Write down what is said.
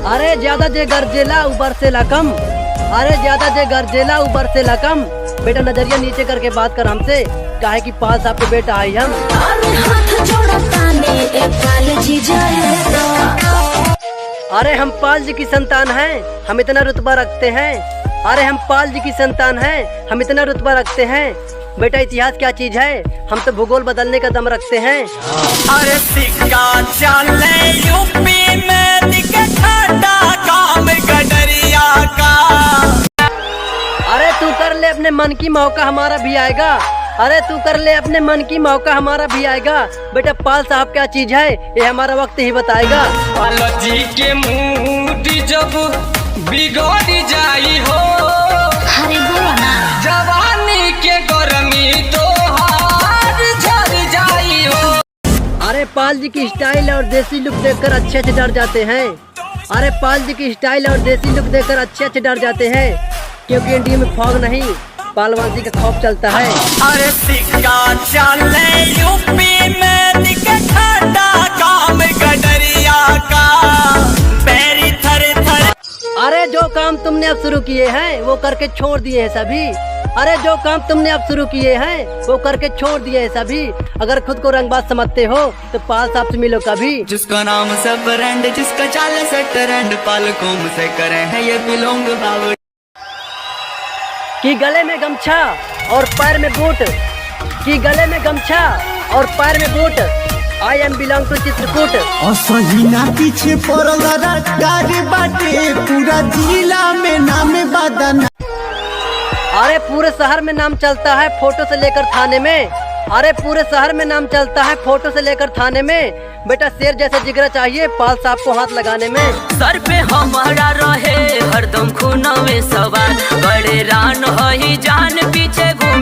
अरे ज्यादा जे गरजेला ऊपर से लकम, अरे ज्यादा जे गरजेला ऊपर से लकम। बेटा नजरिया नीचे करके बात कर हमसे, काहे कि 5 साल के बेटा आई हम। अरे हम पाल जी की संतान हैं, हम इतना रुतबा रखते हैं। अरे हम पाल जी की संतान हैं, हम इतना रुतबा रखते हैं। बेटा इतिहास क्या चीज है, हम तो भूगोल बदलने का दम रखते हैं। अरे सिक्का चले यूपी में दिखे ठाडा काम गडरिया का। अरे तू कर ले अपने मन की मौका हमारा भी आएगा। अरे तू कर ले अपने मन की मौका हमारा भी आएगा। बेटा पाल साहब क्या चीज है ये हमारा वक्त ही बताएगा। पालो जी के मूड जब बिगड़ जाई हो, अरे बोलो ना, जवानी के गर्मी तो हार झड़ जाई हो। अरे पाल जी की स्टाइल और देसी लुक देखकर अच्छे से डर जाते हैं। अरे पाल जी की स्टाइल और देसी लुक देखकर अच्छे से डर जाते हैं, क्योंकि इंडिया में फौग नहीं पालवाजी का खौफ चलता है। अरे सिक्का चले यूपी में दिखे ठाडा काम गडरिया का, पैरी थर थर। अरे जो काम तुमने अब शुरू किए हैं वो करके छोड़ दिए हैं सभी। अरे जो काम तुमने अब शुरू किए हैं वो करके छोड़ दिए हैं सभी। अगर खुद को रंगबाज समझते हो तो पाल साहब से मिलो कभी। जिसका नाम से ब्रांड, जिसका चाल से ट्रेंड, पालकों से करे हैं ये बिलोंग बाबू। कि गले में गमछा और पैर में बूट, कि गले में गमछा और पैर में boot. I am belong to Chitrakoot. असहीना पीछे पड़ल रट्टारे बाटे, पूरा जिला में नाम बदना। अरे पूरे शहर में नाम चलता है फोटो से लेकर थाने में। अरे पूरे शहर में नाम चलता है फोटो से लेकर थाने में। बेटा शेर जैसा जिगरा चाहिए पाल साहब को हाथ लगाने में। सर पे हमारा रहे हरदम खूनवे सवार, बड़े रान हो ही जान पीछे घूम